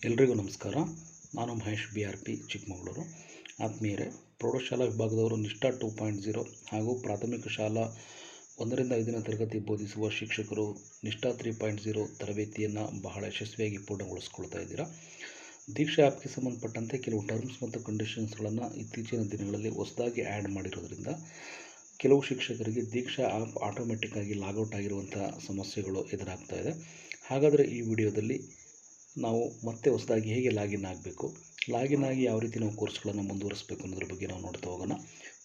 ಎಲ್ರಿಗೂ ನಮಸ್ಕಾರ. ನಾನು ಮಹೇಶ್ BRP ಚಿಕ್ಕಮಗಳೂರು. ಆತ್ಮೀಯರೇ, ಪ್ರೌಢಶಾಲಾ ವಿಭಾಗದವರು ನಿಷ್ಠಾ 2.0 ಹಾಗೂ ಪ್ರಾಥಮಿಕ ಶಾಲಾ 1ರಿಂದ 5ನೇ ತರಗತಿ ಬೋಧಿಸುವ ಶಿಕ್ಷಕರು ನಿಷ್ಠಾ 3.0 ತರಬೇತಿಯನ್ನು ಬಹಳ ಯಶಸ್ವಿಯಾಗಿ ಪೂರ್ಣಗೊಳಿಸ್ಕೊಳ್ತಾ ಇದ್ದೀರಾ. ದೀಕ್ಷಾ ಆ್ಯಪ್ಗೆ ಸಂಬಂಧಪಟ್ಟಂತೆ ಕೆಲವು ಟರ್ಮ್ಸ್ ಮತ್ತು ಕಂಡೀಷನ್ಸ್ಗಳನ್ನು ಇತ್ತೀಚಿನ ದಿನಗಳಲ್ಲಿ ಹೊಸದಾಗಿ ಆ್ಯಡ್ ಮಾಡಿರೋದ್ರಿಂದ ಕೆಲವು ಶಿಕ್ಷಕರಿಗೆ ದೀಕ್ಷಾ ಆ್ಯಪ್ ಆಟೋಮೆಟಿಕ್ಕಾಗಿ ಲಾಗೌಟ್ ಆಗಿರುವಂಥ ಸಮಸ್ಯೆಗಳು ಎದುರಾಗ್ತಾ ಇದೆ. ಹಾಗಾದರೆ ಈ ವಿಡಿಯೋದಲ್ಲಿ ನಾವು ಮತ್ತೆ ಹೊಸದಾಗಿ ಹೇಗೆ ಲಾಗಿನ್ ಆಗಬೇಕು, ಲಾಗಿನ್ ಆಗಿ ಯಾವ ರೀತಿ ನಾವು ಕೋರ್ಸ್ಗಳನ್ನು ಮುಂದುವರಿಸಬೇಕು ಅನ್ನೋದ್ರ ಬಗ್ಗೆ ನಾವು ನೋಡ್ತಾ ಹೋಗೋಣ.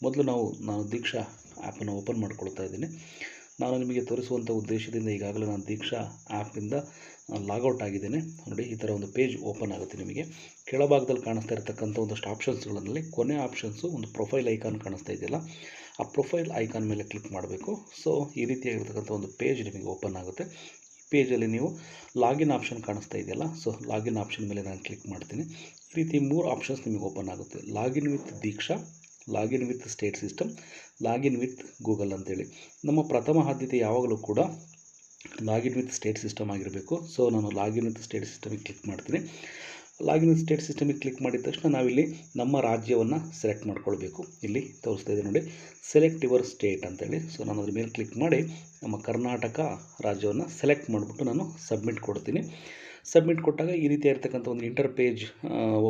ಮೊದಲು ನಾನು ದೀಕ್ಷಾ ಆ್ಯಪನ್ನು ಓಪನ್ ಮಾಡ್ಕೊಳ್ತಾ ಇದ್ದೀನಿ. ನಾನು ನಿಮಗೆ ತೋರಿಸುವಂಥ ಉದ್ದೇಶದಿಂದ ಈಗಾಗಲೇ ನಾನು ದೀಕ್ಷಾ ಆ್ಯಪಿಂದ ಲಾಗೌಟ್ ಆಗಿದ್ದೇನೆ. ನೋಡಿ, ಈ ಥರ ಒಂದು ಪೇಜ್ ಓಪನ್ ಆಗುತ್ತೆ. ನಿಮಗೆ ಕೆಳಭಾಗದಲ್ಲಿ ಕಾಣಿಸ್ತಾ ಇರತಕ್ಕಂಥ ಒಂದಷ್ಟು ಆಪ್ಷನ್ಸ್ಗಳಲ್ಲಿ ಕೊನೆ ಆಪ್ಷನ್ಸು ಒಂದು ಪ್ರೊಫೈಲ್ ಐಕಾನ್ ಕಾಣಿಸ್ತಾ ಇದೆಯಲ್ಲ, ಆ ಪ್ರೊಫೈಲ್ ಐಕಾನ್ ಮೇಲೆ ಕ್ಲಿಕ್ ಮಾಡಬೇಕು. ಸೊ ಈ ರೀತಿಯಾಗಿರ್ತಕ್ಕಂಥ ಒಂದು ಪೇಜ್ ನಿಮಗೆ ಓಪನ್ ಆಗುತ್ತೆ. ಪೇಜಲ್ಲಿ ನೀವು ಲಾಗಿನ್ ಆಪ್ಷನ್ ಕಾಣಿಸ್ತಾ ಇದೆಯಲ್ಲ, ಸೊ ಲಾಗಿನ್ ಆಪ್ಷನ್ ಮೇಲೆ ನಾನು ಕ್ಲಿಕ್ ಮಾಡ್ತೀನಿ. ಈ ರೀತಿ 3 ಆಪ್ಷನ್ಸ್ ನಿಮಗೆ ಓಪನ್ ಆಗುತ್ತೆ: login with Diksha, login with state system, login with Google ಅಂತೇಳಿ. ನಮ್ಮ ಪ್ರಥಮ ಆದ್ಯತೆ ಯಾವಾಗಲೂ ಕೂಡ ಲಾಗಿನ್ ವಿತ್ ಸ್ಟೇಟ್ ಸಿಸ್ಟಮ್ ಆಗಿರಬೇಕು. ಸೊ ನಾನು ಲಾಗಿನ್ ವಿತ್ ಸ್ಟೇಟ್ ಸಿಸ್ಟಮಿಗೆ ಕ್ಲಿಕ್ ಮಾಡ್ತೀನಿ. ಲಾಗಿನ್ ವಿತ್ ಸ್ಟೇಟ್ ಸಿಸ್ಟಮಿಗೆ ಕ್ಲಿಕ್ ಮಾಡಿದ ತಕ್ಷಣ ನಾವಿಲ್ಲಿ ನಮ್ಮ ರಾಜ್ಯವನ್ನು ಸೆಲೆಕ್ಟ್ ಮಾಡ್ಕೊಳ್ಬೇಕು. ಇಲ್ಲಿ ತೋರಿಸ್ತಾ ಇದೆ ನೋಡಿ, ಸೆಲೆಕ್ಟ್ ಯುವರ್ ಸ್ಟೇಟ್ ಅಂತೇಳಿ. ಸೊ ನಾನು ಅದ್ರ ಮೇಲೆ ಕ್ಲಿಕ್ ಮಾಡಿ ನಮ್ಮ ಕರ್ನಾಟಕ ರಾಜ್ಯವನ್ನು ಸೆಲೆಕ್ಟ್ ಮಾಡಿಬಿಟ್ಟು ನಾನು ಸಬ್ಮಿಟ್ ಕೊಡ್ತೀನಿ. ಸಬ್ಮಿಟ್ ಕೊಟ್ಟಾಗ ಈ ರೀತಿಯಾಗಿರ್ತಕ್ಕಂಥ ಒಂದು ಇಂಟರ್ ಪೇಜ್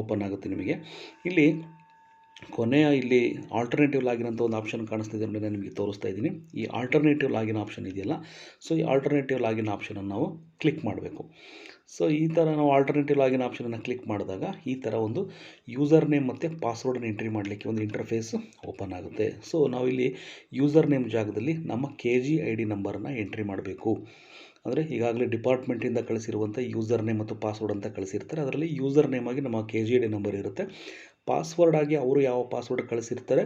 ಓಪನ್ ಆಗುತ್ತೆ ನಿಮಗೆ. ಇಲ್ಲಿ ಇಲ್ಲಿ ಆಲ್ಟರ್ನೇಟಿವ್ ಲಾಗಿನ್ ಅಂತ ಒಂದು ಆಪ್ಷನ್ ಕಾಣಿಸ್ತಿದೆ ನೋಡಿ, ನಾನು ನಿಮಗೆ ತೋರಿಸ್ತಾ ಇದ್ದೀನಿ. ಈ ಆಲ್ಟರ್ನೇಟಿವ್ ಲಾಗಿನ್ ಆಪ್ಷನ್ ಇದೆಯಲ್ಲ, ಸೊ ಈ ಆಲ್ಟರ್ನೇಟಿವ್ ಲಾಗಿನ್ ಆಪ್ಷನನ್ನು ನಾವು ಕ್ಲಿಕ್ ಮಾಡಬೇಕು. ಸೊ ಈ ಥರ ನಾವು ಆಲ್ಟರ್ನೇಟಿವ್ ಲಾಗಿನ್ ಆಪ್ಷನನ್ನು ಕ್ಲಿಕ್ ಮಾಡಿದಾಗ ಈ ಥರ ಒಂದು ಯೂಸರ್ ನೇಮ್ ಮತ್ತು ಪಾಸ್ವರ್ಡನ್ನು ಎಂಟ್ರಿ ಮಾಡಲಿಕ್ಕೆ ಒಂದು ಇಂಟರ್ಫೇಸ್ ಓಪನ್ ಆಗುತ್ತೆ. ಸೊ ನಾವಿಲ್ಲಿ ಯೂಸರ್ ನೇಮ್ ಜಾಗದಲ್ಲಿ ನಮ್ಮ KG ID ನಂಬರನ್ನು ಎಂಟ್ರಿ ಮಾಡಬೇಕು. ಅಂದರೆ ಈಗಾಗಲೇ ಡಿಪಾರ್ಟ್ಮೆಂಟಿಂದ ಕಳಿಸಿರುವಂಥ ಯೂಸರ್ ನೇಮ್ ಮತ್ತು ಪಾಸ್ವರ್ಡ್ ಅಂತ ಕಳಿಸಿರ್ತಾರೆ. ಅದರಲ್ಲಿ ಯೂಸರ್ ನೇಮ್ ಆಗಿ ನಮ್ಮ KG ID ನಂಬರ್ ಇರುತ್ತೆ. ಪಾಸ್ವರ್ಡ್ ಆಗಿ ಅವರು ಯಾವ ಪಾಸ್ವರ್ಡ್ ಕಳಿಸಿರ್ತಾರೆ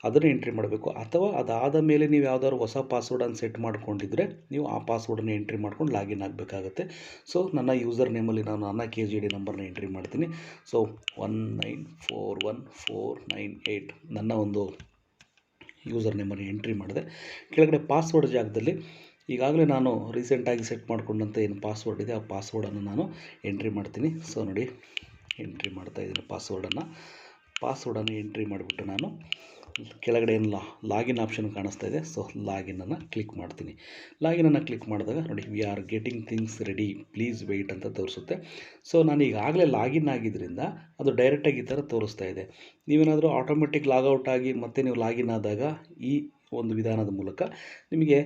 ಅದನ್ನು ಎಂಟ್ರಿ ಮಾಡಬೇಕು. ಅಥವಾ ಅದಾದ ಮೇಲೆ ನೀವು ಯಾವುದಾದ್ರು ಹೊಸ ಪಾಸ್ವರ್ಡನ್ನು ಸೆಟ್ ಮಾಡ್ಕೊಂಡಿದ್ರೆ ನೀವು ಆ ಪಾಸ್ವರ್ಡನ್ನು ಎಂಟ್ರಿ ಮಾಡ್ಕೊಂಡು ಲಾಗಿನ್ ಆಗಬೇಕಾಗತ್ತೆ. ಸೊ ನನ್ನ ಯೂಸರ್ ನೇಮಲ್ಲಿ ನಾನು ನನ್ನ KG ID ನಂಬರ್ನ ಎಂಟ್ರಿ ಮಾಡ್ತೀನಿ. ಸೊ 1941498 ನನ್ನ ಒಂದು ಯೂಸರ್ ನೇಮನ್ನು ಎಂಟ್ರಿ ಮಾಡಿದೆ. ಕೆಳಗಡೆ ಪಾಸ್ವರ್ಡ್ ಜಾಗದಲ್ಲಿ ಈಗಾಗಲೇ ನಾನು ರೀಸೆಂಟಾಗಿ ಸೆಟ್ ಮಾಡಿಕೊಂಡಂಥ ಏನು ಪಾಸ್ವರ್ಡ್ ಇದೆ ಆ ಪಾಸ್ವರ್ಡನ್ನು ನಾನು ಎಂಟ್ರಿ ಮಾಡ್ತೀನಿ. ಸೊ ನೋಡಿ, ಎಂಟ್ರಿ ಮಾಡ್ತಾಯಿದ್ದೀನಿ ಪಾಸ್ವರ್ಡನ್ನು ಎಂಟ್ರಿ ಮಾಡಿಬಿಟ್ಟು ನಾನು ಕೆಳಗಡೆ ಏನು ಲಾಗಿನ್ ಆಪ್ಷನ್ ಕಾಣಿಸ್ತಾ ಇದೆ, ಸೊ ಲಾಗಿನನ್ನು ಕ್ಲಿಕ್ ಮಾಡ್ತೀನಿ. ಲಾಗಿನನ್ನು ಕ್ಲಿಕ್ ಮಾಡಿದಾಗ ನೋಡಿ, we are getting things ready, please weight ಅಂತ ತೋರಿಸುತ್ತೆ. ಸೊ ನಾನು ಈಗಾಗಲೇ ಲಾಗಿನ್ ಆಗಿದ್ದರಿಂದ ಅದು ಡೈರೆಕ್ಟಾಗಿ ಈ ಥರ ತೋರಿಸ್ತಾ ಇದೆ. ನೀವೇನಾದರೂ ಆಟೋಮೆಟಿಕ್ ಲಾಗೌಟ್ ಆಗಿ ಮತ್ತೆ ನೀವು ಲಾಗಿನ್ ಆದಾಗ ಈ ಒಂದು ವಿಧಾನದ ಮೂಲಕ ನಿಮಗೆ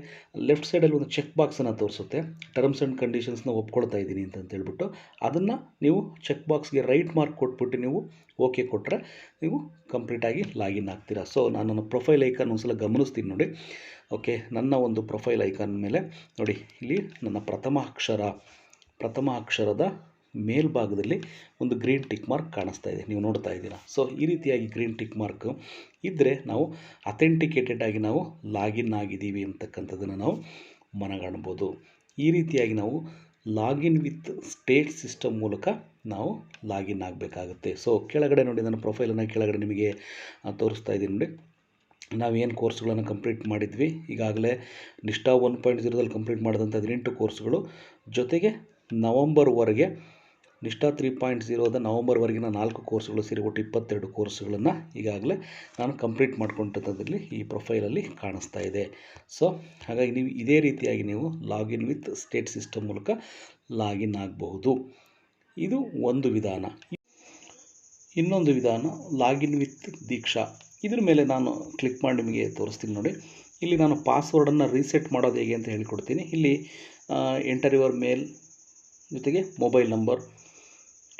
ಲೆಫ್ಟ್ ಸೈಡಲ್ಲಿ ಒಂದು ಚೆಕ್ ಬಾಕ್ಸನ್ನು ತೋರಿಸುತ್ತೆ. ಟರ್ಮ್ಸ್ ಆ್ಯಂಡ್ ಕಂಡೀಷನ್ಸ್ನ ಒಪ್ಕೊಳ್ತಾ ಇದ್ದೀನಿ ಅಂತೇಳ್ಬಿಟ್ಟು ಅದನ್ನು ನೀವು ಚೆಕ್ ಬಾಕ್ಸ್ಗೆ ರೈಟ್ ಮಾರ್ಕ್ ಕೊಟ್ಬಿಟ್ಟು ನೀವು ಓಕೆ ಕೊಟ್ಟರೆ ನೀವು ಕಂಪ್ಲೀಟಾಗಿ ಲಾಗಿನ್ ಆಗ್ತೀರಾ. ಸೊ ನಾನು ನನ್ನ ಪ್ರೊಫೈಲ್ ಐಕಾನ್ ಒಂದು ಸಲ ಗಮನಿಸ್ತೀನಿ ನೋಡಿ. ಓಕೆ, ನನ್ನ ಒಂದು ಪ್ರೊಫೈಲ್ ಐಕಾನ್ ಮೇಲೆ ನೋಡಿ, ಇಲ್ಲಿ ನನ್ನ ಪ್ರಥಮ ಅಕ್ಷರದ ಮೇಲ್ಭಾಗದಲ್ಲಿ ಒಂದು ಗ್ರೀನ್ ಟಿಕ್ ಮಾರ್ಕ್ ಕಾಣಿಸ್ತಾ ಇದೆ, ನೀವು ನೋಡ್ತಾ ಇದ್ದೀರಾ. ಸೊ ಈ ರೀತಿಯಾಗಿ ಗ್ರೀನ್ ಟಿಕ್ ಮಾರ್ಕ್ ಇದ್ದರೆ ನಾವು ಅಥೆಂಟಿಕೇಟೆಡ್ ಆಗಿ ನಾವು ಲಾಗಿನ್ ಆಗಿದ್ದೀವಿ ಅಂತಕ್ಕಂಥದ್ದನ್ನು ನಾವು ಮನಗಾಣ್ಬೋದು. ಈ ರೀತಿಯಾಗಿ ನಾವು ಲಾಗಿನ್ ವಿತ್ ಸ್ಟೇಟ್ ಸಿಸ್ಟಮ್ ಮೂಲಕ ನಾವು ಲಾಗಿನ್ ಆಗಬೇಕಾಗುತ್ತೆ. ಸೊ ಕೆಳಗಡೆ ನೋಡಿ, ನನ್ನ ಪ್ರೊಫೈಲನ್ನು ಕೆಳಗಡೆ ನಿಮಗೆ ತೋರಿಸ್ತಾ ಇದ್ದೀನಿ ನೋಡಿ. ನಾವೇನು ಕೋರ್ಸ್ಗಳನ್ನು ಕಂಪ್ಲೀಟ್ ಮಾಡಿದ್ವಿ, ಈಗಾಗಲೇ ನಿಷ್ಠಾ 1.0ದಲ್ಲಿ ಕಂಪ್ಲೀಟ್ ಮಾಡಿದಂಥ 18 ಕೋರ್ಸ್ಗಳು, ಜೊತೆಗೆ ನವಂಬರ್ವರೆಗೆ ನಿಷ್ಠಾ 3.0ದ ನವಂಬರ್ವರೆಗಿನ 4 ಕೋರ್ಸ್ಗಳು ಸೇರಿ ಒಟ್ಟು 22 ಕೋರ್ಸ್ಗಳನ್ನು ಈಗಾಗಲೇ ನಾನು ಕಂಪ್ಲೀಟ್ ಮಾಡ್ಕೊಂಡಂಥದ್ರಲ್ಲಿ ಈ ಪ್ರೊಫೈಲಲ್ಲಿ ಕಾಣಿಸ್ತಾ ಇದೆ. ಸೊ ಹಾಗಾಗಿ ನೀವು ಇದೇ ರೀತಿಯಾಗಿ ನೀವು ಲಾಗಿನ್ ವಿತ್ ಸ್ಟೇಟ್ ಸಿಸ್ಟಮ್ ಮೂಲಕ ಲಾಗಿನ್ ಆಗಬಹುದು. ಇದು ಒಂದು ವಿಧಾನ. ಇನ್ನೊಂದು ವಿಧಾನ ಲಾಗಿನ್ ವಿತ್ ದೀಕ್ಷಾ. ಇದ್ರ ಮೇಲೆ ನಾನು ಕ್ಲಿಕ್ ಮಾಡಿ ನಿಮಗೆ ತೋರಿಸ್ತೀನಿ ನೋಡಿ. ಇಲ್ಲಿ ನಾನು ಪಾಸ್ವರ್ಡನ್ನು ರೀಸೆಟ್ ಮಾಡೋದು ಹೇಗೆ ಅಂತ ಹೇಳಿಕೊಡ್ತೀನಿ. ಇಲ್ಲಿ ಎಂಟರ್ ಯುವರ್ ಮೇಲ್ ಜೊತೆಗೆ ಮೊಬೈಲ್ ನಂಬರ್,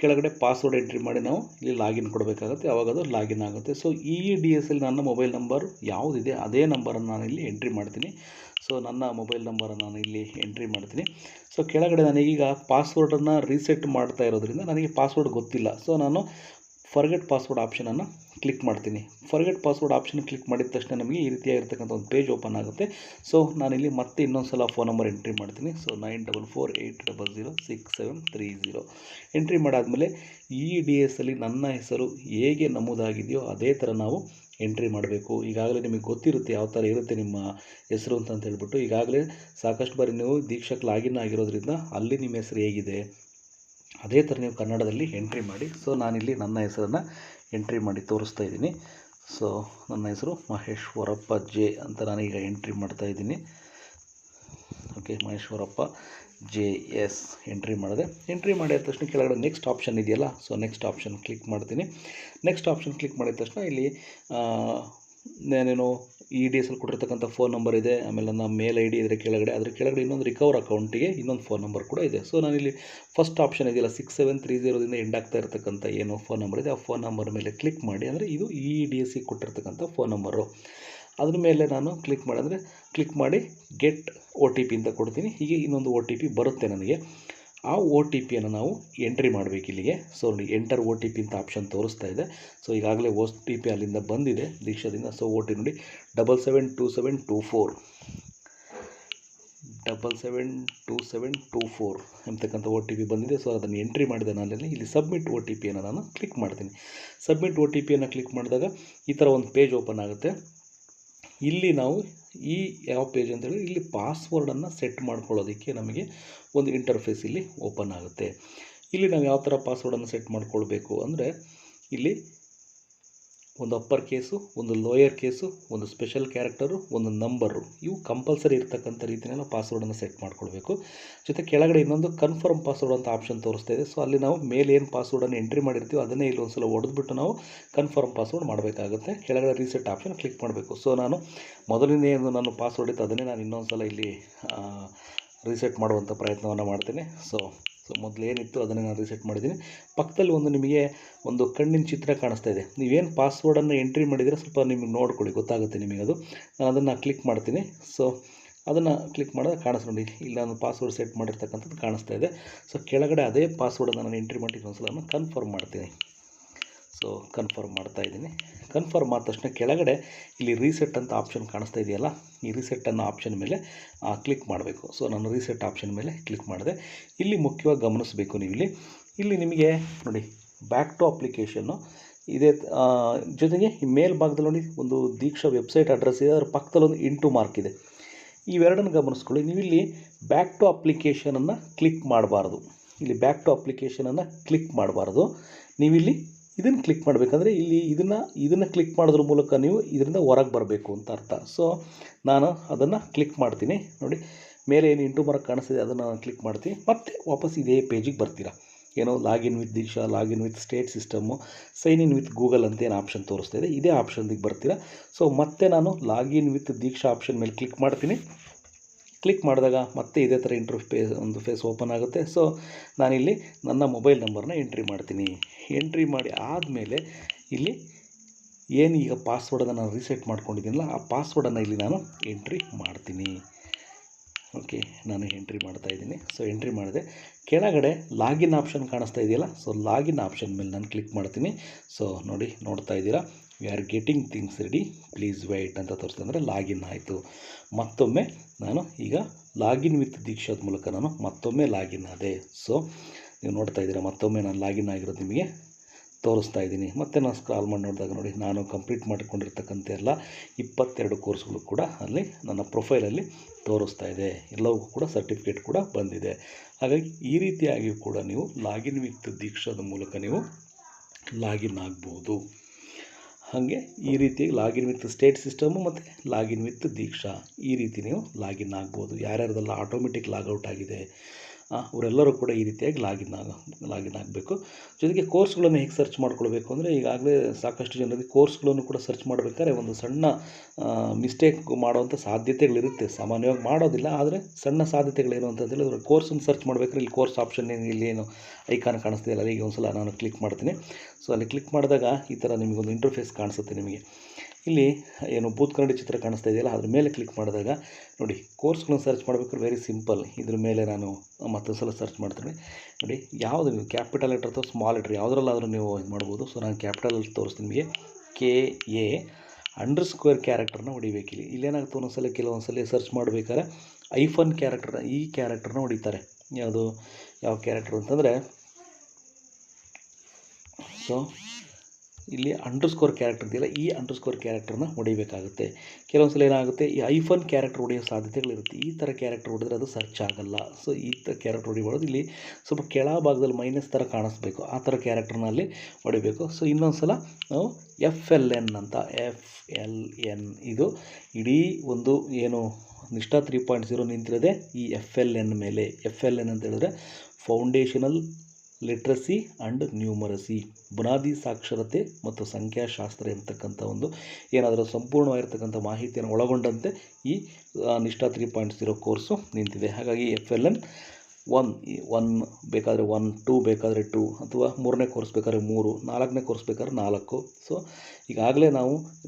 ಕೆಳಗಡೆ ಪಾಸ್ವರ್ಡ್ ಎಂಟ್ರಿ ಮಾಡಿ ನಾವು ಇಲ್ಲಿ ಲಾಗಿನ್ ಕೊಡಬೇಕಾಗುತ್ತೆ, ಆವಾಗ ಅದು ಲಾಗಿನ್ ಆಗುತ್ತೆ. ಸೊ EDS ಅಲ್ಲಿ ನನ್ನ ಮೊಬೈಲ್ ನಂಬರ್ ಯಾವುದಿದೆ ಅದೇ ನಂಬರನ್ನು ನಾನು ಇಲ್ಲಿ ಎಂಟ್ರಿ ಮಾಡ್ತೀನಿ. ಸೊ ನನ್ನ ಮೊಬೈಲ್ ನಂಬರನ್ನು ನಾನು ಇಲ್ಲಿ ಎಂಟ್ರಿ ಮಾಡ್ತೀನಿ. ಸೊ ಕೆಳಗಡೆ ನನಗೀಗ ಪಾಸ್ವರ್ಡನ್ನು ರೀಸೆಟ್ ಮಾಡ್ತಾ ಇರೋದ್ರಿಂದ ನನಗೆ ಪಾಸ್ವರ್ಡ್ ಗೊತ್ತಿಲ್ಲ. ಸೊ ನಾನು ಫರ್ಗೆಟ್ ಪಾಸ್ವರ್ಡ್ ಆಪ್ಷನನ್ನು ಕ್ಲಿಕ್ ಮಾಡ್ತೀನಿ. ಫರ್ಗೆಟ್ ಪಾಸ್ವರ್ಡ್ ಆಪ್ಷನ್ ಕ್ಲಿಕ್ ಮಾಡಿದ ತಕ್ಷಣ ನಮಗೆ ಈ ರೀತಿಯಾಗಿರ್ತಕ್ಕಂಥ ಒಂದು ಪೇಜ್ ಓಪನ್ ಆಗುತ್ತೆ. ಸೊ ನಾನಿಲ್ಲಿ ಮತ್ತೆ ಇನ್ನೊಂದು ಸಲ ಫೋನ್ ನಂಬರ್ ಎಂಟ್ರಿ ಮಾಡ್ತೀನಿ. ಸೊ 9448006730 ಎಂಟ್ರಿ ಮಾಡಾದಮೇಲೆ EDS ಅಲ್ಲಿ ನನ್ನ ಹೆಸರು ಹೇಗೆ ನಮೂದಾಗಿದೆಯೋ ಅದೇ ಥರ ನಾವು ಎಂಟ್ರಿ ಮಾಡಬೇಕು. ಈಗಾಗಲೇ ನಿಮಗೆ ಗೊತ್ತಿರುತ್ತೆ ಯಾವ ಥರ ಇರುತ್ತೆ ನಿಮ್ಮ ಹೆಸರು ಅಂತ ಹೇಳ್ಬಿಟ್ಟು. ಈಗಾಗಲೇ ಸಾಕಷ್ಟು ಬಾರಿ ನೀವು ದೀಕ್ಷಾಕ್ಕೆ ಲಾಗಿನ್ ಆಗಿರೋದ್ರಿಂದ ಅಲ್ಲಿ ನಿಮ್ಮ ಹೆಸರು ಹೇಗಿದೆ ಅದೇ ಥರ ನೀವು ಕನ್ನಡದಲ್ಲಿ ಎಂಟ್ರಿ ಮಾಡಿ. ಸೊ ನಾನಿಲ್ಲಿ ನನ್ನ ಹೆಸರನ್ನು ಎಂಟ್ರಿ ಮಾಡಿ ತೋರಿಸ್ತಾ ಇದ್ದೀನಿ. ಸೊ ನನ್ನ ಹೆಸರು ಮಹೇಶ್ವರಪ್ಪ ಜೆ ಅಂತ ನಾನೀಗ ಎಂಟ್ರಿ ಮಾಡ್ತಾ ಇದ್ದೀನಿ. Okay, Maheshwarappa J S entry ಮಾಡಿದೆ. ಎಂಟ್ರಿ ಮಾಡಿದ ತಕ್ಷಣ ಕೆಳಗಡೆ ನೆಕ್ಸ್ಟ್ ಆಪ್ಷನ್ ಇದೆಯಲ್ಲ, ಸೊ ನೆಕ್ಸ್ಟ್ ಆಪ್ಷನ್ ಕ್ಲಿಕ್ ಮಾಡ್ತೀನಿ. ನೆಕ್ಸ್ಟ್ ಆಪ್ಷನ್ ಕ್ಲಿಕ್ ಮಾಡಿದ ತಕ್ಷಣ ಇಲ್ಲಿ ನಾನೇನು EDSL ಕೊಟ್ಟಿರ್ತಕ್ಕಂಥ ಫೋನ್ ನಂಬರ್ ಇದೆ, ಆಮೇಲೆ ನನ್ನ ಮೇಲ್ ID ಇದರ ಕೆಳಗಡೆ ಇನ್ನೊಂದು ರಿಕವರ್ ಅಕೌಂಟಿಗೆ ಇನ್ನೊಂದು ಫೋನ್ ನಂಬರ್ ಕೂಡ ಇದೆ. ಸೊ ನಾನಿಲ್ಲಿ ಫಸ್ಟ್ ಆಪ್ಷನ್ ಇದೆಯಲ್ಲ 6730 ಎಂಡ್ ಆಗ್ತಾ ಇರತಕ್ಕಂಥ ಏನು ಫೋನ್ ನಂಬರ್ ಇದೆ ಆ ಫೋನ್ ನಂಬರ್ ಮೇಲೆ ಕ್ಲಿಕ್ ಮಾಡಿ. ಅಂದರೆ ಇದು EDSC ಕೊಟ್ಟಿರ್ತಕ್ಕಂಥ ಫೋನ್ ನಂಬರು. ಅದ್ರ ಮೇಲೆ ನಾನು ಕ್ಲಿಕ್ ಮಾಡಿ ಗೆಟ್ OTP ಅಂತ ಕೊಡ್ತೀನಿ. ಹೀಗೆ ಇನ್ನೊಂದು OTP ಬರುತ್ತೆ ನನಗೆ. ಆ OTPಯನ್ನು ನಾವು ಎಂಟ್ರಿ ಮಾಡಬೇಕು ಇಲ್ಲಿಗೆ. ಸೊ ನೋಡಿ ಎಂಟರ್ OTP ಅಂತ ಆಪ್ಷನ್ ತೋರಿಸ್ತಾ ಇದೆ. ಸೊ ಈಗಾಗಲೇ OTP ಅಲ್ಲಿಂದ ಬಂದಿದೆ ದೀಕ್ಷಾದಿಂದ. ಸೊ OTP ನೋಡಿ 772724 772724 ಎಂಬತಕ್ಕಂಥ OTP ಬಂದಿದೆ. ಸೊ ಅದನ್ನು ಎಂಟ್ರಿ ಮಾಡಿದ ನಾನಲ್ಲಿ ಇಲ್ಲಿ ಸಬ್ಮಿಟ್ OTPಯನ್ನು ನಾನು ಕ್ಲಿಕ್ ಮಾಡ್ತೀನಿ. ಸಬ್ಮಿಟ್ OTPಯನ್ನು ಕ್ಲಿಕ್ ಮಾಡಿದಾಗ ಈ ಥರ ಒಂದು ಪೇಜ್ ಓಪನ್ ಆಗುತ್ತೆ. ಇಲ್ಲಿ ನಾವು ಯಾವ ಪೇಜ್ ಅಂತೇಳಿ ಇಲ್ಲಿ ಪಾಸ್ವರ್ಡನ್ನು ಸೆಟ್ ಮಾಡ್ಕೊಳ್ಳೋದಕ್ಕೆ ನಮಗೆ ಒಂದು ಇಂಟರ್ಫೇಸ್ ಇಲ್ಲಿ ಓಪನ್ ಆಗುತ್ತೆ. ಇಲ್ಲಿ ನಾವು ಯಾವ ಥರ ಪಾಸ್ವರ್ಡನ್ನು ಸೆಟ್ ಮಾಡ್ಕೊಳ್ಬೇಕು ಅಂದರೆ ಇಲ್ಲಿ ಒಂದು ಅಪ್ಪರ್ ಕೇಸು, ಒಂದು ಲೋಯರ್ ಕೇಸು, ಒಂದು ಸ್ಪೆಷಲ್ ಕ್ಯಾರೆಕ್ಟರು, ಒಂದು ನಂಬರು, ಇವು ಕಂಪಲ್ಸರಿ ಇರ್ತಕ್ಕಂಥ ರೀತಿಯಲ್ಲ ಪಾಸ್ವರ್ಡನ್ನು ಸೆಟ್ ಮಾಡ್ಕೊಳ್ಬೇಕು. ಜೊತೆ ಕೆಳಗಡೆ ಇನ್ನೊಂದು ಕನ್ಫರ್ಮ್ ಪಾಸ್ವರ್ಡ್ ಅಂತ ಆಪ್ಷನ್ ತೋರಿಸ್ತಾ ಇದೆ. ಸೊ ಅಲ್ಲಿ ನಾವು ಮೇಲೆ ಏನು ಪಾಸ್ವರ್ಡನ್ನು ಎಂಟ್ರಿ ಮಾಡಿರ್ತೀವಿ ಅದನ್ನೇ ಇಲ್ಲಿ ಒಂದು ಸಲ ಹೊಡೆದ್ಬಿಟ್ಟು ನಾವು ಕನ್ಫರ್ಮ್ ಪಾಸ್ವರ್ಡ್ ಮಾಡಬೇಕಾಗುತ್ತೆ. ಕೆಳಗಡೆ ರೀಸೆಟ್ ಆಪ್ಷನ್ ಕ್ಲಿಕ್ ಮಾಡಬೇಕು. ಸೊ ನಾನು ಮೊದಲಿನ ಏನು ನನ್ನ ಪಾಸ್ವರ್ಡ್ ಇತ್ತು ಅದನ್ನೇ ನಾನು ಇನ್ನೊಂದು ಸಲ ಇಲ್ಲಿ ರೀಸೆಟ್ ಮಾಡುವಂಥ ಪ್ರಯತ್ನವನ್ನು ಮಾಡ್ತೇನೆ. ಸೊ ಮೊದಲೇನಿತ್ತು ಅದನ್ನು ನಾನು ರೀಸೆಟ್ ಮಾಡಿದ್ದೀನಿ. ಪಕ್ಕದಲ್ಲಿ ನಿಮಗೆ ಒಂದು ಕಣ್ಣಿನ ಚಿತ್ರ ಕಾಣಿಸ್ತಾ ಇದೆ. ನೀವೇನು ಪಾಸ್ವರ್ಡನ್ನು ಎಂಟ್ರಿ ಮಾಡಿದರೆ ಸ್ವಲ್ಪ ನಿಮಗೆ ನೋಡ್ಕೊಳ್ಳಿ, ಗೊತ್ತಾಗುತ್ತೆ ನಿಮಗದು. ನಾನು ಅದನ್ನು ಕ್ಲಿಕ್ ಮಾಡ್ತೀನಿ. ಸೊ ಅದನ್ನು ಕ್ಲಿಕ್ ಮಾಡಿದ್ರೆ ಕಾಣಿಸ್ ನೋಡಿ, ಇಲ್ಲಿ ನಾನು ಪಾಸ್ವರ್ಡ್ ಸೆಟ್ ಮಾಡಿರ್ತಕ್ಕಂಥದ್ದು ಕಾಣಿಸ್ತಾ ಇದೆ. ಸೊ ಕೆಳಗಡೆ ಅದೇ ಪಾಸ್ವರ್ಡನ್ನು ನಾನು ಎಂಟ್ರಿ ಮಾಡಿ ಇನ್ನೊಂದು ಸಲ ಕನ್ಫರ್ಮ್ ಮಾಡ್ತೀನಿ. ಸೊ ಕನ್ಫರ್ಮ್ ಮಾಡ್ತಾಯಿದ್ದೀನಿ. ಕನ್ಫರ್ಮ್ ಆದ ತಕ್ಷಣ ಕೆಳಗಡೆ ಇಲ್ಲಿ ರೀಸೆಟ್ ಅಂತ ಆಪ್ಷನ್ ಕಾಣಿಸ್ತಾ ಇದೆಯಲ್ಲ, ಈ ರೀಸೆಟ್ ಅನ್ನೋ ಆಪ್ಷನ್ ಮೇಲೆ ಕ್ಲಿಕ್ ಮಾಡಬೇಕು. ಸೊ ನಾನು ರೀಸೆಟ್ ಆಪ್ಷನ್ ಮೇಲೆ ಕ್ಲಿಕ್ ಮಾಡಿದೆ. ಇಲ್ಲಿ ಮುಖ್ಯವಾಗಿ ಗಮನಿಸಬೇಕು ನೀವು ಇಲ್ಲಿ ನಿಮಗೆ ನೋಡಿ ಬ್ಯಾಕ್ ಟು ಅಪ್ಲಿಕೇಶನ್ನು ಇದೆ. ಜೊತೆಗೆ ಈ ಮೇಲ್ ಭಾಗದಲ್ಲಿ ನೋಡಿ ಒಂದು ದೀಕ್ಷಾ ವೆಬ್ಸೈಟ್ ಅಡ್ರೆಸ್ ಇದೆ, ಅದರ ಪಕ್ಕದಲ್ಲಿ ಒಂದು ಇಂಟು ಮಾರ್ಕ್ ಇದೆ. ಇವೆರಡನ್ನು ಗಮನಿಸ್ಕೊಳ್ಳಿ. ನೀವಿಲ್ಲಿ ಬ್ಯಾಕ್ ಟು ಅಪ್ಲಿಕೇಶನನ್ನು ಕ್ಲಿಕ್ ಮಾಡಬಾರ್ದು. ಇಲ್ಲಿ ಬ್ಯಾಕ್ ಟು ಅಪ್ಲಿಕೇಶನನ್ನು ಕ್ಲಿಕ್ ಮಾಡಬಾರ್ದು. ನೀವಿಲ್ಲಿ ಇದನ್ನು ಕ್ಲಿಕ್ ಮಾಡಬೇಕಂದ್ರೆ ಇಲ್ಲಿ ಇದನ್ನು ಕ್ಲಿಕ್ ಮಾಡೋದ್ರ ಮೂಲಕ ನೀವು ಇದರಿಂದ ಹೊರಗೆ ಬರಬೇಕು ಅಂತ ಅರ್ಥ. ಸೊ ನಾನು ಅದನ್ನು ಕ್ಲಿಕ್ ಮಾಡ್ತೀನಿ. ನೋಡಿ ಮೇಲೆ ಏನು ಇಂಟು ಮಾರ್ಕ್ ಕಾಣಿಸ್ತಿದೆ ಅದನ್ನು ನಾನು ಕ್ಲಿಕ್ ಮಾಡ್ತೀನಿ. ಮತ್ತೆ ವಾಪಸ್ ಇದೇ ಪೇಜಿಗೆ ಬರ್ತೀರಾ. ಏನೋ login with Diksha, login with state system, sign in with Google ಅಂತ ಏನು ಆಪ್ಷನ್ ತೋರಿಸ್ತಾ ಇದೆ ಇದೇ ಆಪ್ಷನ್ಗೆ ಬರ್ತೀರಾ. ಸೊ ಮತ್ತೆ ನಾನು ಲಾಗಿನ್ ವಿತ್ ದೀಕ್ಷಾ ಆಪ್ಷನ್ ಮೇಲೆ ಕ್ಲಿಕ್ ಮಾಡ್ತೀನಿ. ಕ್ಲಿಕ್ ಮಾಡಿದಾಗ ಮತ್ತೆ ಇದೇ ಥರ ಒಂದು ಫೇಸ್ ಓಪನ್ ಆಗುತ್ತೆ. ಸೊ ನಾನಿಲ್ಲಿ ನನ್ನ ಮೊಬೈಲ್ ನಂಬರ್ನ ಎಂಟ್ರಿ ಮಾಡ್ತೀನಿ. ಎಂಟ್ರಿ ಮಾಡಿ ಆದಮೇಲೆ ಇಲ್ಲಿ ಏನು ಈಗ ಪಾಸ್ವರ್ಡನ್ನು ನಾನು ರೀಸೆಟ್ ಮಾಡ್ಕೊಂಡಿದ್ದೀನಲ್ಲ ಆ ಪಾಸ್ವರ್ಡನ್ನು ಇಲ್ಲಿ ನಾನು ಎಂಟ್ರಿ ಮಾಡ್ತೀನಿ. ಓಕೆ, ನಾನು ಎಂಟ್ರಿ ಮಾಡ್ತಾಯಿದ್ದೀನಿ. ಸೊ ಎಂಟ್ರಿ ಮಾಡಿದೆ. ಕೆಳಗಡೆ ಲಾಗಿನ್ ಆಪ್ಷನ್ ಕಾಣಿಸ್ತಾ ಇದೆಯಲ್ಲ, ಸೊ ಲಾಗಿನ್ ಆಪ್ಷನ್ ಮೇಲೆ ನಾನು ಕ್ಲಿಕ್ ಮಾಡ್ತೀನಿ. ಸೊ ನೋಡ್ತಾ ಇದ್ದೀರಾ, we are getting things ready, please weight ಅಂತ ತೋರಿಸ್ತಂದರೆ ಲಾಗಿನ್ ಆಯಿತು. ಮತ್ತೊಮ್ಮೆ ನಾನು ಈಗ ಲಾಗಿನ್ ವಿತ್ ದೀಕ್ಷಾದ ಮೂಲಕ ನಾನು ಮತ್ತೊಮ್ಮೆ ಲಾಗಿನ್ ಆದೆ. ಸೊ ನೀವು ನೋಡ್ತಾ ಇದ್ದೀರಾ, ಮತ್ತೊಮ್ಮೆ ನಾನು ಲಾಗಿನ್ ಆಗಿರೋದು ನಿಮಗೆ ತೋರಿಸ್ತಾ ಇದ್ದೀನಿ. ಮತ್ತು ನಾನು ಸ್ಕ್ರಾಲ್ ಮಾಡಿ ನೋಡಿದಾಗ ನೋಡಿ, ನಾನು ಕಂಪ್ಲೀಟ್ ಮಾಡಿಕೊಂಡಿರ್ತಕ್ಕಂಥ ಎಲ್ಲ 22 ಕೋರ್ಸ್ಗಳು ಕೂಡ ಅಲ್ಲಿ ನನ್ನ ಪ್ರೊಫೈಲಲ್ಲಿ ತೋರಿಸ್ತಾ ಇದೆ. ಎಲ್ಲವೂ ಕೂಡ ಸರ್ಟಿಫಿಕೇಟ್ ಕೂಡ ಬಂದಿದೆ. ಹಾಗಾಗಿ ಈ ರೀತಿಯಾಗಿಯೂ ಕೂಡ ನೀವು ಲಾಗಿನ್ ವಿತ್ ದೀಕ್ಷಾದ ಮೂಲಕ ನೀವು ಲಾಗಿನ್ ಆಗ್ಬೋದು. ಹಾಗೆ ಈ ರೀತಿಯಾಗಿ ಲಾಗಿನ್ ವಿತ್ ಸ್ಟೇಟ್ ಸಿಸ್ಟಮು ಮತ್ತು ಲಾಗಿನ್ ವಿತ್ ದೀಕ್ಷಾ ಈ ರೀತಿ ನೀವು ಲಾಗಿನ್ ಆಗ್ಬೋದು. ಯಾರ್ಯಾರ್ದೆಲ್ಲ ಆಟೋಮೆಟಿಕ್ ಲಾಗೌಟ್ ಆಗಿದೆ ಅವರೆಲ್ಲರೂ ಕೂಡ ಈ ರೀತಿಯಾಗಿ ಲಾಗಿನ್ ಆಗಬೇಕು. ಜೊತೆಗೆ ಕೋರ್ಸ್ಗಳನ್ನು ಹೇಗೆ ಸರ್ಚ್ ಮಾಡ್ಕೊಳ್ಬೇಕು ಅಂದರೆ, ಈಗಾಗಲೇ ಸಾಕಷ್ಟು ಜನರಿಗೆ ಕೋರ್ಸ್ಗಳನ್ನು ಕೂಡ ಸರ್ಚ್ ಮಾಡಬೇಕಾದ್ರೆ ಒಂದು ಸಣ್ಣ ಮಿಸ್ಟೇಕ್ ಮಾಡುವಂಥ ಸಾಧ್ಯತೆಗಳಿರುತ್ತೆ. ಸಾಮಾನ್ಯವಾಗಿ ಮಾಡೋದಿಲ್ಲ, ಆದರೆ ಸಣ್ಣ ಸಾಧ್ಯತೆಗಳೇನು ಅಂತ ಹೇಳಿದ್ರೆ ಕೋರ್ಸನ್ನು ಸರ್ಚ್ ಮಾಡಬೇಕಾದ್ರೆ ಇಲ್ಲಿ ಕೋರ್ಸ್ ಆಪ್ಷನ್ ಇಲ್ಲಿ ಏನು ಐಕಾನ್ ಕಾಣಿಸ್ತಿದೆಯಲ್ಲ, ಈಗ ಒಂದು ಸಲ ನಾನು ಕ್ಲಿಕ್ ಮಾಡ್ತೀನಿ. ಸೊ ಅಲ್ಲಿ ಕ್ಲಿಕ್ ಮಾಡಿದಾಗ ಈ ಥರ ನಿಮಗೊಂದು ಇಂಟರ್ಫೇಸ್ ಕಾಣಿಸುತ್ತೆ. ನಿಮಗೆ ಇಲ್ಲಿ ಏನು ಬೂತ್ ಕನ್ನಡಿ ಚಿತ್ರ ಕಾಣಿಸ್ತಾ ಇದೆಯಲ್ಲ, ಅದ್ರ ಮೇಲೆ ಕ್ಲಿಕ್ ಮಾಡಿದಾಗ ನೋಡಿ ಕೋರ್ಸ್ಗಳನ್ನು ಸರ್ಚ್ ಮಾಡಬೇಕಾದ್ರೆ ವೆರಿ ಸಿಂಪಲ್. ಇದ್ರ ಮೇಲೆ ನಾನು ಮತ್ತೊಂದು ಸಲ ಸರ್ಚ್ ಮಾಡ್ತೀನಿ. ನೋಡಿ ಯಾವುದು ನೀವು ಕ್ಯಾಪಿಟಲ್ ಲೆಟರ್ ಅಥವಾ ಸ್ಮಾಲ್ ಲೆಟರ್ ಯಾವುದ್ರಲ್ಲಾದರೂ ನೀವು ಇದು ಮಾಡ್ಬೋದು. ಸೊ ನಾನು ಕ್ಯಾಪಿಟಲ್ ತೋರಿಸ್ತೀನಿ ನಿಮಗೆ. KA_ ಕ್ಯಾರೆಕ್ಟರ್ನ ಹೊಡಿಬೇಕು. ಇಲ್ಲೇನಾಗುತ್ತೆ ಒಂದೊಂದ್ಸಲ ಕೆಲವೊಂದ್ಸಲ ಸರ್ಚ್ ಮಾಡಬೇಕಾದ್ರೆ ಐಫನ್ ಕ್ಯಾರೆಕ್ಟರ್ನ ಈ ಕ್ಯಾರೆಕ್ಟರ್ನ ಹೊಡಿತಾರೆ. ಯಾವ ಕ್ಯಾರೆಕ್ಟರ್ ಅಂತಂದರೆ, ಸೊ ಇಲ್ಲಿ ಅಂಡರ್ಸ್ಕೋರ್ ಕ್ಯಾರೆಕ್ಟರ್ ಇದೆಯಲ್ಲ, ಈ ಅಂಡರ್ಸ್ಕೋರ್ ಕ್ಯಾರೆಕ್ಟರ್ನ ಹೊಡಿಬೇಕಾಗುತ್ತೆ. ಕೆಲವೊಂದು ಸಲ ಏನಾಗುತ್ತೆ, ಈ ಐಫನ್ ಕ್ಯಾರೆಕ್ಟರ್ ಹೊಡೆಯೋ ಸಾಧ್ಯತೆಗಳಿರುತ್ತೆ. ಈ ಥರ ಕ್ಯಾರೆಕ್ಟರ್ ಹೊಡೆದ್ರೆ ಅದು ಸರ್ಚ್ ಆಗಲ್ಲ. ಸೊ ಈ ಥರ ಕ್ಯಾರೆಕ್ಟರ್ ಹೊಡಿಬಾರ್ದು. ಇಲ್ಲಿ ಸ್ವಲ್ಪ ಕೆಳಭಾಗದಲ್ಲಿ ಮೈನಸ್ ಥರ ಕಾಣಿಸ್ಬೇಕು, ಆ ಥರ ಕ್ಯಾರೆಕ್ಟರ್ನ ಅಲ್ಲಿ ಹೊಡಿಬೇಕು. ಸೊ ಇನ್ನೊಂದು ಸಲ ನಾವು FLN ಅಂತ, FLN ಇದು ಇಡೀ ಒಂದು ಏನು ನಿಷ್ಠಾ 3.0 ನಿಂತಿರೋದೆ ಈ FLN ಮೇಲೆ. FLN ಅಂತ ಹೇಳಿದ್ರೆ ಫೌಂಡೇಶನಲ್ ಲಿಟ್ರಸಿ ಆ್ಯಂಡ್ ನ್ಯೂಮರಸಿ, ಬುನಾದಿ ಸಾಕ್ಷರತೆ ಮತ್ತು ಸಂಖ್ಯಾಶಾಸ್ತ್ರ ಎಂತಕ್ಕಂಥ ಒಂದು ಏನಾದರೂ ಸಂಪೂರ್ಣವಾಗಿರ್ತಕ್ಕಂಥ ಮಾಹಿತಿಯನ್ನು ಒಳಗೊಂಡಂತೆ ಈ ನಿಷ್ಠಾ 3.0 ಕೋರ್ಸು ನಿಂತಿದೆ. ಹಾಗಾಗಿ FLN 1 ಬೇಕಾದರೆ 1, 2 ಬೇಕಾದರೆ 2, ಅಥವಾ 3ನೇ ಕೋರ್ಸ್ ಬೇಕಾದ್ರೆ 3, 4ನೇ ಕೋರ್ಸ್ ಬೇಕಾದ್ರೆ 4. ಸೊ ಈಗಾಗಲೇ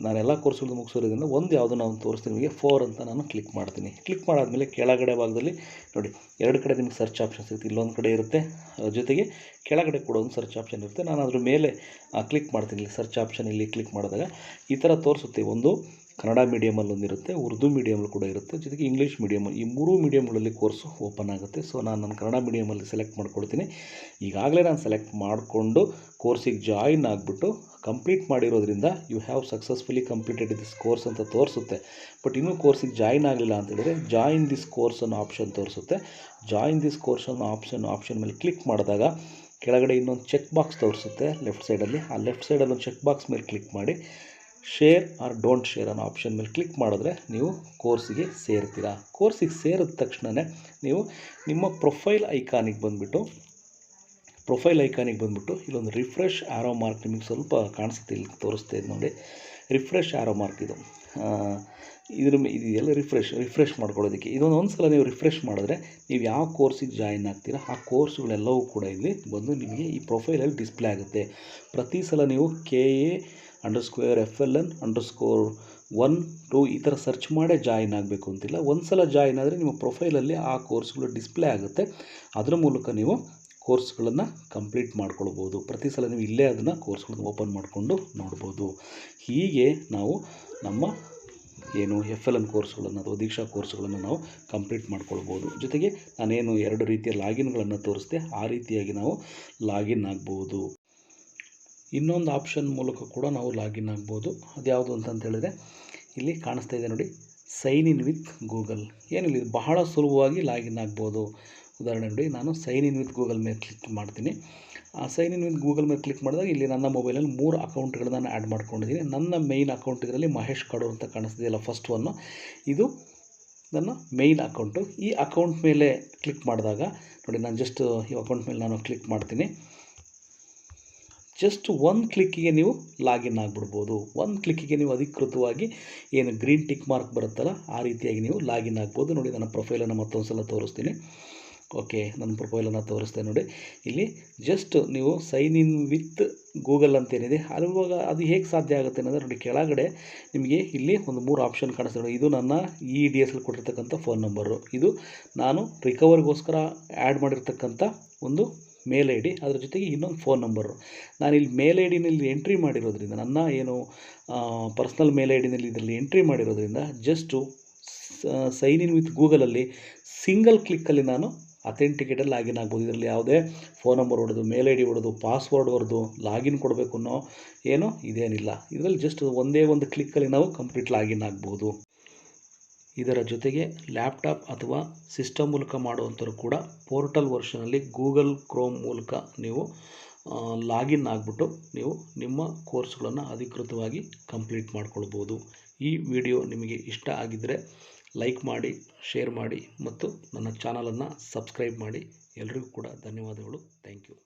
ನಾನೆಲ್ಲ ಕೋರ್ಸ್ಗಳು ಮುಗಿಸೋದ್ರಿಂದ ಒಂದು ಯಾವುದು ನಾವು ತೋರಿಸ್ತೀನಿ ನಿಮಗೆ, 4 ಅಂತ ನಾನು ಕ್ಲಿಕ್ ಮಾಡ್ತೀನಿ. ಕ್ಲಿಕ್ ಮಾಡಾದಮೇಲೆ ಕೆಳಗಡೆ ಭಾಗದಲ್ಲಿ ನೋಡಿ, ಎರಡು ಕಡೆ ನಿಮಗೆ ಸರ್ಚ್ ಆಪ್ಷನ್ ಸಿಗುತ್ತೆ. ಇಲ್ಲೊಂದು ಕಡೆ ಇರುತ್ತೆ, ಜೊತೆಗೆ ಕೆಳಗಡೆ ಕೂಡ ಒಂದು ಸರ್ಚ್ ಆಪ್ಷನ್ ಇರುತ್ತೆ. ನಾನು ಅದ್ರ ಮೇಲೆ ಕ್ಲಿಕ್ ಮಾಡ್ತೀನಿ. ಇಲ್ಲಿ ಸರ್ಚ್ ಆಪ್ಷನ್ ಇಲ್ಲಿ ಕ್ಲಿಕ್ ಮಾಡಿದಾಗ ಈ ಥರ ತೋರಿಸುತ್ತೆ. ಒಂದು ಕನ್ನಡ ಮೀಡಿಯಮಲ್ಲಿ ಒಂದಿರುತ್ತೆ, ಉರ್ದು ಮೀಡಿಯಮಲ್ಲಿ ಕೂಡ ಇರುತ್ತೆ, ಜೊತೆಗೆ ಇಂಗ್ಲೀಷ್ ಮೀಡಿಯಮ್, ಈ 3 ಮೀಡಿಯಮ್ಗಳಲ್ಲಿ ಕೋರ್ಸು ಓಪನ್ ಆಗುತ್ತೆ. ಸೊ ನಾನು ಕನ್ನಡ ಮೀಡಿಯಮಲ್ಲಿ ಸೆಲೆಕ್ಟ್ ಮಾಡ್ಕೊಳ್ತೀನಿ. ಈಗಾಗಲೇ ನಾನು ಸೆಲೆಕ್ಟ್ ಮಾಡಿಕೊಂಡು ಕೋರ್ಸಿಗೆ ಜಾಯಿನ್ ಆಗಿಬಿಟ್ಟು ಕಂಪ್ಲೀಟ್ ಮಾಡಿರೋದ್ರಿಂದ you have successfully completed this course ಅಂತ ತೋರಿಸುತ್ತೆ. ಬಟ್ ಇನ್ನೂ ಕೋರ್ಸಿಗೆ ಜಾಯಿನ್ ಆಗಲಿಲ್ಲ ಅಂತ ಹೇಳಿದ್ರೆ ಜಾಯಿನ್ ದಿಸ್ ಕೋರ್ಸ್ ಅನ್ನೋ ಆಪ್ಷನ್ ತೋರಿಸುತ್ತೆ. ಜಾಯಿನ್ ದಿಸ್ ಕೋರ್ಸ್ ಅನ್ನೋ ಆಪ್ಷನ್ ಮೇಲೆ ಕ್ಲಿಕ್ ಮಾಡಿದಾಗ ಕೆಳಗಡೆ ಇನ್ನೊಂದು ಚೆಕ್ ಬಾಕ್ಸ್ ತೋರಿಸುತ್ತೆ ಲೆಫ್ಟ್ ಸೈಡಲ್ಲಿ. ಆ ಲೆಫ್ಟ್ ಸೈಡಲ್ಲಿ ಒಂದು ಚೆಕ್ ಬಾಕ್ಸ್ ಮೇಲೆ ಕ್ಲಿಕ್ ಮಾಡಿ ಶೇರ್ ಆರ್ ಡೋಂಟ್ ಶೇರ್ ಅನ್ನೋ ಆಪ್ಷನ್ ಮೇಲೆ ಕ್ಲಿಕ್ ಮಾಡಿದ್ರೆ ನೀವು ಕೋರ್ಸಿಗೆ ಸೇರ್ತೀರಾ. ಕೋರ್ಸಿಗೆ ಸೇರಿದ ತಕ್ಷಣವೇ ನೀವು ನಿಮ್ಮ ಪ್ರೊಫೈಲ್ ಐಕಾನಿಗೆ ಬಂದುಬಿಟ್ಟು ಇಲ್ಲೊಂದು ರಿಫ್ರೆಶ್ ಆರೋ ಮಾರ್ಕ್ ನಿಮಗೆ ಸ್ವಲ್ಪ ಕಾಣಿಸುತ್ತೆ, ಇಲ್ಲಿ ತೋರಿಸ್ತಾ ಇದೆ ನೋಡಿ, ರಿಫ್ರೆಶ್ ಆರೋ ಮಾರ್ಕ್ ಇದು ಇದೆಲ್ಲ ರಿಫ್ರೆಶ್ ಮಾಡ್ಕೊಳ್ಳೋದಕ್ಕೆ. ಇದೊಂದು ಸಲ ನೀವು ರಿಫ್ರೆಶ್ ಮಾಡಿದ್ರೆ ನೀವು ಯಾವ ಕೋರ್ಸಿಗೆ ಜಾಯಿನ್ ಆಗ್ತೀರಾ ಆ ಕೋರ್ಸ್ಗಳೆಲ್ಲವೂ ಕೂಡ ಇಲ್ಲಿ ಬಂದು ನಿಮಗೆ ಈ ಪ್ರೊಫೈಲಲ್ಲಿ ಡಿಸ್ಪ್ಲೇ ಆಗುತ್ತೆ. ಪ್ರತಿ ಸಲ ನೀವು KA_FLN_1, 2 ಈ ಥರ ಸರ್ಚ್ ಮಾಡೇ ಜಾಯಿನ್ ಆಗಬೇಕು ಅಂತಿಲ್ಲ. ಒಂದು ಸಲ ಜಾಯಿನ್ ಆದರೆ ನಿಮ್ಮ ಪ್ರೊಫೈಲಲ್ಲಿ ಆ ಕೋರ್ಸ್ಗಳು ಡಿಸ್ಪ್ಲೇ ಆಗುತ್ತೆ. ಅದರ ಮೂಲಕ ನೀವು ಕೋರ್ಸ್ಗಳನ್ನು ಕಂಪ್ಲೀಟ್ ಮಾಡ್ಕೊಳ್ಬೋದು. ಪ್ರತಿ ಸಲ ನೀವು ಇಲ್ಲೇ ಅದನ್ನು ಕೋರ್ಸ್ಗಳನ್ನು ಓಪನ್ ಮಾಡಿಕೊಂಡು ನೋಡ್ಬೋದು. ಹೀಗೆ ನಾವು ನಮ್ಮ ಏನು FLN ಕೋರ್ಸ್ಗಳನ್ನು ಅಥವಾ ದೀಕ್ಷಾ ಕೋರ್ಸ್ಗಳನ್ನು ನಾವು ಕಂಪ್ಲೀಟ್ ಮಾಡ್ಕೊಳ್ಬೋದು. ಜೊತೆಗೆ ನಾನೇನು 2 ರೀತಿಯ ಲಾಗಿನ್ಗಳನ್ನು ತೋರಿಸ್ದೆ ಆ ರೀತಿಯಾಗಿ ನಾವು ಲಾಗಿನ್ ಆಗ್ಬೋದು. ಇನ್ನೊಂದು ಆಪ್ಷನ್ ಮೂಲಕ ಕೂಡ ನಾವು ಲಾಗಿನ್ ಆಗ್ಬೋದು. ಅದ್ಯಾವುದು ಅಂತ ಹೇಳಿದ್ರೆ ಇಲ್ಲಿ ಕಾಣಿಸ್ತಾ ಇದೆ ನೋಡಿ, ಸೈನ್ ಇನ್ ವಿತ್ ಗೂಗಲ್. ಏನಿಲ್ಲ, ಇದು ಬಹಳ ಸುಲಭವಾಗಿ ಲಾಗಿನ್ ಆಗ್ಬೋದು. ಉದಾಹರಣೆ ನೋಡಿ, ನಾನು ಸೈನ್ ಇನ್ ವಿತ್ ಗೂಗಲ್ ಮೇಲೆ ಕ್ಲಿಕ್ ಮಾಡ್ತೀನಿ. ಆ ಸೈನ್ ಇನ್ ವಿತ್ ಗೂಗಲ್ ಮೇಲೆ ಕ್ಲಿಕ್ ಮಾಡಿದಾಗ ಇಲ್ಲಿ ನನ್ನ ಮೊಬೈಲಲ್ಲಿ 3 ಅಕೌಂಟ್ಗಳನ್ನ ನಾನು ಆ್ಯಡ್ ಮಾಡ್ಕೊಂಡಿದ್ದೀನಿ. ನನ್ನ ಮೇಯ್ನ್ ಅಕೌಂಟ್ ಇದರಲ್ಲಿ ಮಹೇಶ್ ಕಡೂರ್ ಅಂತ ಕಾಣಿಸ್ತಿದೆಯಲ್ಲ, ಫಸ್ಟ್ ಒನ್ನು, ಇದು ನನ್ನ ಮೇಯ್ನ್ ಅಕೌಂಟು. ಈ ಅಕೌಂಟ್ ಮೇಲೆ ಕ್ಲಿಕ್ ಮಾಡಿದಾಗ ನೋಡಿ, ನಾನು ಜಸ್ಟ್ ಈ ಅಕೌಂಟ್ ಮೇಲೆ ನಾನು ಕ್ಲಿಕ್ ಮಾಡ್ತೀನಿ. ಜಸ್ಟ್ 1 ಕ್ಲಿಕ್ಕಿಗೆ ನೀವು ಲಾಗಿನ್ ಆಗಿಬಿಡ್ಬೋದು. 1 ಕ್ಲಿಕ್ಕಿಗೆ ನೀವು ಅಧಿಕೃತವಾಗಿ ಏನು ಗ್ರೀನ್ ಟಿಕ್ ಮಾರ್ಕ್ ಬರುತ್ತಲ್ಲ ಆ ರೀತಿಯಾಗಿ ನೀವು ಲಾಗಿನ್ ಆಗ್ಬೋದು. ನೋಡಿ, ನನ್ನ ಪ್ರೊಫೈಲನ್ನು ಮತ್ತೊಂದು ಸಲ ತೋರಿಸ್ತೀನಿ. ಓಕೆ, ನನ್ನ ಪ್ರೊಫೈಲನ್ನು ತೋರಿಸ್ತೇನೆ ನೋಡಿ. ಇಲ್ಲಿ ಜಸ್ಟ್ ನೀವು ಸೈನ್ ಇನ್ ವಿತ್ ಗೂಗಲ್ ಅಂತೇನಿದೆ, ಅಲ್ಲಿರುವಾಗ ಅದು ಹೇಗೆ ಸಾಧ್ಯ ಆಗುತ್ತೆ ಅನ್ನೋದು ನೋಡಿ, ಕೆಳಗಡೆ ನಿಮಗೆ ಇಲ್ಲಿ ಒಂದು 3 ಆಪ್ಷನ್ ಕಾಣಿಸ್ತದೆ ನೋಡಿ. ಇದು ನನ್ನ EDS ಅಲ್ಲಿ ಕೊಟ್ಟಿರ್ತಕ್ಕಂಥ ಫೋನ್ ನಂಬರು, ಇದು ನಾನು ರಿಕವರಿಗೋಸ್ಕರ ಆ್ಯಡ್ ಮಾಡಿರ್ತಕ್ಕಂಥ ಒಂದು ಮೇಲ್ ID, ಅದರ ಜೊತೆಗೆ ಇನ್ನೊಂದು ಫೋನ್ ನಂಬರು. ನಾನಿಲ್ಲಿ ಮೇಲ್ ಐಡಿನಲ್ಲಿ ಎಂಟ್ರಿ ಮಾಡಿರೋದ್ರಿಂದ, ನನ್ನ ಏನು ಪರ್ಸ್ನಲ್ ಮೇಲ್ ಐಡಿನಲ್ಲಿ ಇದರಲ್ಲಿ ಎಂಟ್ರಿ ಮಾಡಿರೋದ್ರಿಂದ ಜಸ್ಟು ಸೈನ್ ಇನ್ ವಿತ್ ಗೂಗಲಲ್ಲಿ ಸಿಂಗಲ್ ಕ್ಲಿಕ್ಕಲ್ಲಿ ನಾನು ಅಥೆಂಟಿಕೇಟಲ್ಲಿ ಲಾಗಿನ್ ಆಗ್ಬೋದು. ಇದರಲ್ಲಿ ಯಾವುದೇ ಫೋನ್ ನಂಬರ್ ಹೊಡೆದು, ಮೇಲ್ ID ಹೊಡೆದು, ಪಾಸ್ವರ್ಡ್ ಹೊಡೆದು ಲಾಗಿನ್ ಕೊಡಬೇಕು ಅನ್ನೋ ಏನೋ ಇದೇನಿಲ್ಲ. ಇದರಲ್ಲಿ ಜಸ್ಟ್ ಒಂದೇ ಒಂದು ಕ್ಲಿಕ್ಕಲ್ಲಿ ನಾವು ಕಂಪ್ಲೀಟ್ ಲಾಗಿನ್ ಆಗ್ಬೋದು. ಇದರ ಜೊತೆಗೆ ಲ್ಯಾಪ್ಟಾಪ್ ಅಥವಾ ಸಿಸ್ಟಮ್ ಮೂಲಕ ಮಾಡುವಂಥವ್ರು ಕೂಡ ಪೋರ್ಟಲ್ ವರ್ಷನಲ್ಲಿ ಗೂಗಲ್ ಕ್ರೋಮ್ ಮೂಲಕ ನೀವು ಲಾಗಿನ್ ಆಗಿಬಿಟ್ಟು ನೀವು ನಿಮ್ಮ ಕೋರ್ಸ್ಗಳನ್ನು ಅಧಿಕೃತವಾಗಿ ಕಂಪ್ಲೀಟ್ ಮಾಡ್ಕೊಳ್ಬೋದು. ಈ ವಿಡಿಯೋ ನಿಮಗೆ ಇಷ್ಟ ಆಗಿದ್ದರೆ ಲೈಕ್ ಮಾಡಿ, ಶೇರ್ ಮಾಡಿ ಮತ್ತು ನನ್ನ ಚಾನಲನ್ನು ಸಬ್ಸ್ಕ್ರೈಬ್ ಮಾಡಿ. ಎಲ್ರಿಗೂ ಕೂಡ ಧನ್ಯವಾದಗಳು. Thank you.